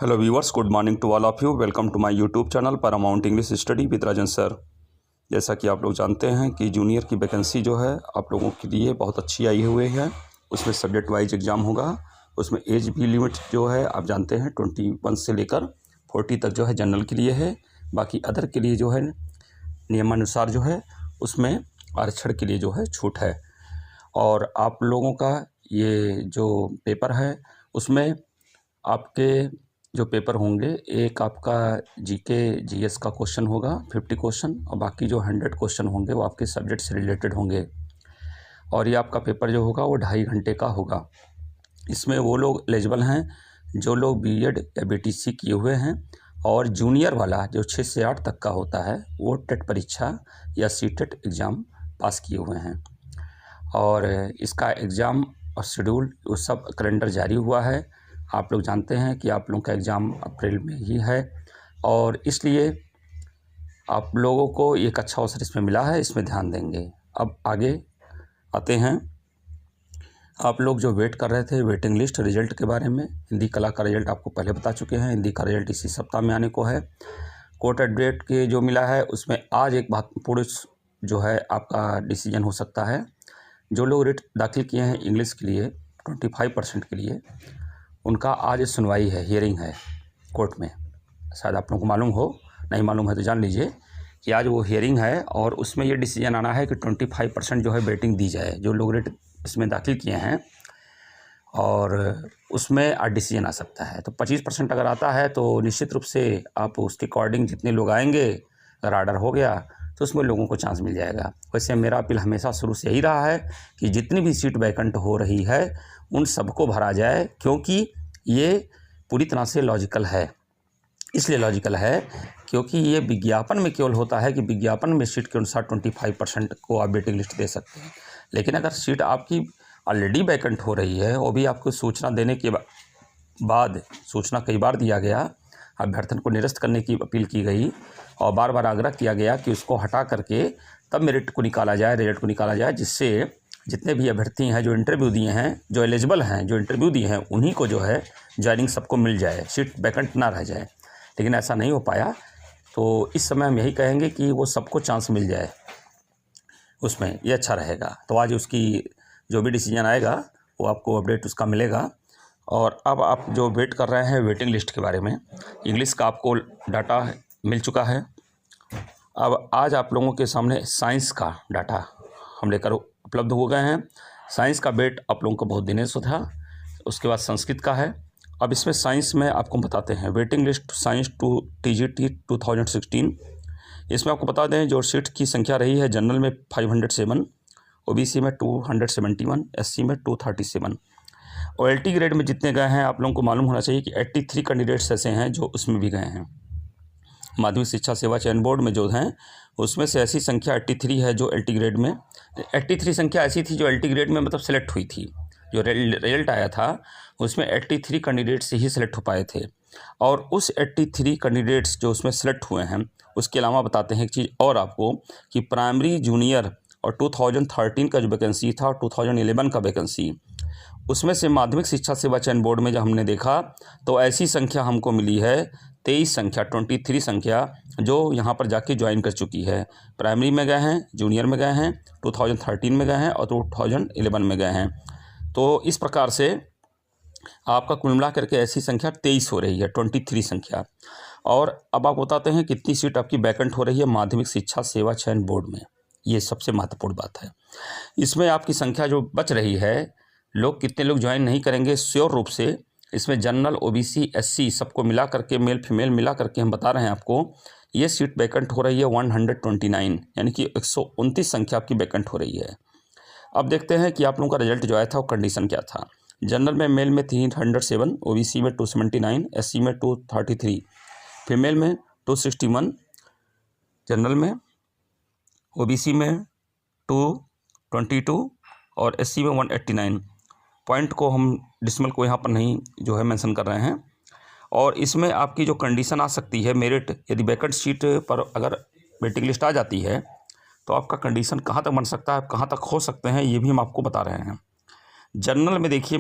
Hello viewers, good morning to all of you. Welcome to my YouTube channel Paramount English study with Rajan sir. जैसा कि आप लोग जानते हैं कि जूनियर की वैकेंसी जो है आप लोगों के लिए बहुत अच्छी आई हुई है। उसमें सब्जेक्ट वाइज एग्ज़ाम होगा। उसमें एज भी लिमिट जो है आप जानते हैं 21 से लेकर 40 तक जो है जनरल के लिए है। बाकी अदर के लिए जो है नियमानुसार जो है उसमें आरक्षण के लिए जो है छूट है। और आप लोगों का ये जो पेपर है उसमें आपके जो पेपर होंगे, एक आपका जीके जीएस का क्वेश्चन होगा 50 क्वेश्चन, और बाकी जो 100 क्वेश्चन होंगे वो आपके सब्जेक्ट से रिलेटेड होंगे। और ये आपका पेपर जो होगा वो 2.5 घंटे का होगा। इसमें वो लोग एलिजिबल हैं जो लोग बीएड या बीटीसी किए हुए हैं, और जूनियर वाला जो 6 से 8 तक का होता है वो टेट परीक्षा या सीटेट एग्ज़ाम पास किए हुए हैं। और इसका एग्ज़ाम और शेड्यूल वो सब कैलेंडर जारी हुआ है। आप लोग जानते हैं कि आप लोगों का एग्ज़ाम अप्रैल में ही है, और इसलिए आप लोगों को एक अच्छा अवसर इसमें मिला है, इसमें ध्यान देंगे। अब आगे आते हैं। आप लोग जो वेट कर रहे थे वेटिंग लिस्ट रिज़ल्ट के बारे में, हिंदी कला का रिज़ल्ट आपको पहले बता चुके हैं। हिंदी का रिज़ल्ट इसी सप्ताह में आने को है। कोर्ट अपडेट के जो मिला है उसमें आज एक महत्वपूर्ण जो है आपका डिसीजन हो सकता है। जो लोग रिट दाखिल किए हैं इंग्लिश के लिए 25% के लिए, उनका आज सुनवाई है, हियरिंग है कोर्ट में। शायद आप लोगों को मालूम हो, नहीं मालूम है तो जान लीजिए कि आज वो हियरिंग है, और उसमें ये डिसीजन आना है कि 25% जो है वेटिंग दी जाए जो लोग रेट इसमें दाखिल किए हैं, और उसमें आज डिसीजन आ सकता है। तो 25% अगर आता है तो निश्चित रूप से आप उसके अकॉर्डिंग जितने लोग आएंगे, अगर आर्डर हो गया तो उसमें लोगों को चांस मिल जाएगा। वैसे मेरा अपील हमेशा शुरू से यही रहा है कि जितनी भी सीट वैकेंट हो रही है उन सबको भरा जाए, क्योंकि ये पूरी तरह से लॉजिकल है। इसलिए लॉजिकल है क्योंकि ये विज्ञापन में केवल होता है कि विज्ञापन में सीट के अनुसार 25% को आप वेटिंग लिस्ट दे सकते हैं। लेकिन अगर सीट आपकी ऑलरेडी वैकेंट हो रही है, वो भी आपको सूचना देने के बाद, सूचना कई बार दिया गया, अभ्यर्थन को निरस्त करने की अपील की गई और बार बार आग्रह किया गया कि उसको हटा करके तब मेरिट को निकाला जाए, रिजल्ट को निकाला जाए, जिससे जितने भी अभ्यर्थी हैं जो इंटरव्यू दिए हैं, जो एलिजिबल हैं, जो इंटरव्यू दिए हैं, उन्हीं को जो है ज्वाइनिंग सबको मिल जाए, सीट वैकेंट ना रह जाए। लेकिन ऐसा नहीं हो पाया, तो इस समय हम यही कहेंगे कि वो सबको चांस मिल जाए उसमें, ये अच्छा रहेगा। तो आज उसकी जो भी डिसीजन आएगा वो आपको अपडेट उसका मिलेगा। और अब आप जो वेट कर रहे हैं वेटिंग लिस्ट के बारे में, इंग्लिश का आपको डाटा मिल चुका है। अब आज आप लोगों के सामने साइंस का डाटा हम लेकर उपलब्ध हो गए हैं। साइंस का वेट आप लोगों को बहुत दिनों से था। उसके बाद संस्कृत का है। अब इसमें साइंस में आपको बताते हैं waiting list science to TGT 2016। इसमें आपको बता दें जो सीट की संख्या रही है, जनरल में 507, ओबीसी में 271, एससी में 237। और एलटी ग्रेड में जितने गए हैं आप लोगों को मालूम होना चाहिए कि 83 कैंडिडेट्स ऐसे हैं जो उसमें भी गए हैं। माध्यमिक शिक्षा सेवा चयन बोर्ड में जो हैं उसमें से ऐसी संख्या 83 है जो एलटी ग्रेड में, 83 संख्या ऐसी थी जो एलटी ग्रेड में मतलब सेलेक्ट हुई थी। जो रिजल्ट आया था उसमें 83 कैंडिडेट्स ही सेलेक्ट हो पाए थे। और उस 83 कैंडिडेट्स जो उसमें सेलेक्ट हुए हैं, उसके अलावा बताते हैं एक चीज़ और आपको कि प्राइमरी जूनियर और 2013 का जो वैकेंसी था और 2011 का वैकेंसी, उसमें से माध्यमिक शिक्षा सेवा चयन बोर्ड में जब हमने देखा तो ऐसी संख्या हमको मिली है 23 संख्या जो यहाँ पर जाके ज्वाइन कर चुकी है। प्राइमरी में गए हैं, जूनियर में गए हैं, 2013 में गए हैं और 2011 में गए हैं। तो इस प्रकार से आपका कुल मिला करके ऐसी संख्या 23 हो रही है, 23 संख्या। और अब आप बताते हैं कितनी सीट आपकी वैकेंट हो रही है माध्यमिक शिक्षा सेवा चयन बोर्ड में। ये सबसे महत्वपूर्ण बात है। इसमें आपकी संख्या जो बच रही है, लोग कितने लोग ज्वाइन नहीं करेंगे श्योर रूप से, इसमें जनरल ओबीसी एससी सबको मिला करके, मेल फीमेल मिला करके हम बता रहे हैं आपको, ये सीट वैकेंट हो रही है 129, यानी कि 129 संख्या आपकी वैकेंट हो रही है। अब देखते हैं कि आप लोगों का रिजल्ट जो आया था वो कंडीशन क्या था। जनरल में मेल में 307, ओबीसी में 279, एससी में 233, फीमेल में 261, जनरल में, ओबीसी में 222 और एससी में 189। पॉइंट को हम डिसिमल को यहाँ पर नहीं जो है मेंशन कर रहे हैं। और इसमें आपकी जो कंडीशन आ सकती है मेरिट, यदि वैकेंट सीट पर अगर वेटिंग लिस्ट आ जाती है तो आपका कंडीशन कहाँ तक बन सकता है, कहाँ तक हो सकते हैं, ये भी हम आपको बता रहे हैं। जनरल में देखिए,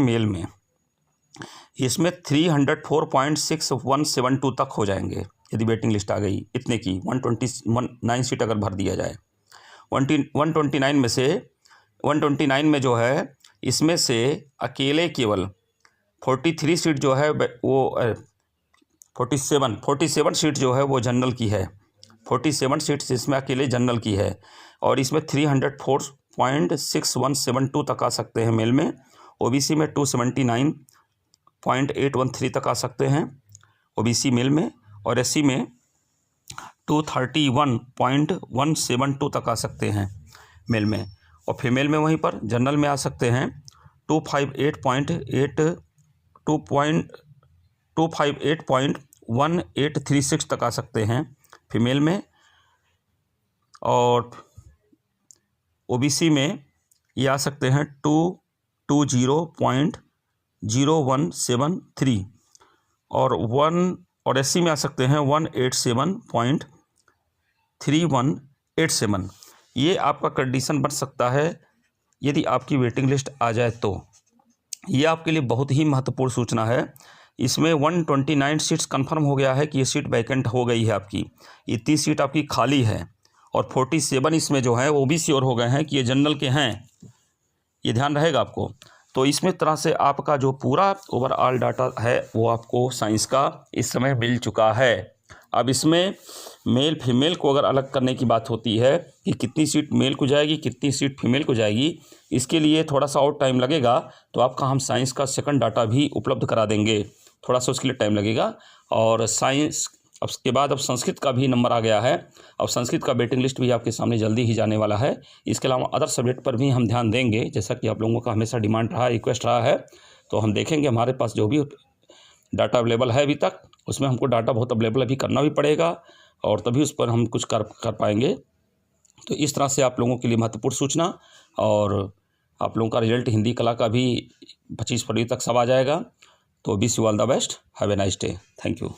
इसमें 304.6172 तक हो जाएंगे यदि वेटिंग लिस्ट आ गई इतने की। 129 सीट अगर भर दिया जाए 129 में से 129 में जो है इसमें से अकेले केवल 43 सीट जो है वो 47 सीट जो है वो जनरल की है। 47 सीट्स इसमें अकेले जनरल की है और इसमें 304.6172 तक आ सकते हैं मेल में। ओबीसी में 279.813 तक आ सकते हैं ओबीसी मेल में, और एससी में 231.172 तक आ सकते हैं मेल में, और फीमेल में वहीं पर जनरल में आ सकते हैं 258.1836 तक आ सकते हैं फीमेल में, और ओबीसी में ये आ सकते हैं 220.0173 और एससी में आ सकते हैं 187.3187। ये आपका कंडीशन बन सकता है यदि आपकी वेटिंग लिस्ट आ जाए तो। ये आपके लिए बहुत ही महत्वपूर्ण सूचना है। इसमें 129 सीट्स कंफर्म हो गया है कि ये सीट वैकेंट हो गई है आपकी, ये 30 सीट आपकी खाली है, और 47 इसमें जो है वो भी श्योर हो गए हैं कि ये जनरल के हैं, ये ध्यान रहेगा आपको। तो इसमें तरह से आपका जो पूरा ओवरऑल डाटा है वो आपको साइंस का इस समय मिल चुका है। अब इसमें मेल फीमेल को अगर अलग करने की बात होती है कि कितनी सीट मेल को जाएगी कितनी सीट फीमेल को जाएगी, इसके लिए थोड़ा सा और टाइम लगेगा, तो आपका हम साइंस का सेकंड डाटा भी उपलब्ध करा देंगे। थोड़ा सा उसके लिए टाइम लगेगा। और साइंस अब उसके बाद अब संस्कृत का भी नंबर आ गया है, अब संस्कृत का वेटिंग लिस्ट भी आपके सामने जल्दी ही जाने वाला है। इसके अलावा अदर सब्जेक्ट पर भी हम ध्यान देंगे, जैसा कि आप लोगों का हमेशा डिमांड रहा, रिक्वेस्ट रहा है। तो हम देखेंगे हमारे पास जो भी डाटा अवेलेबल है अभी तक, उसमें हमको डाटा बहुत अवेलेबल अभी करना भी पड़ेगा और तभी उस पर हम कुछ कर पाएंगे। तो इस तरह से आप लोगों के लिए महत्वपूर्ण सूचना, और आप लोगों का रिजल्ट हिंदी कला का भी 25 फरवरी तक सब आ जाएगा। तो wish you all the best, have a nice day, thank you.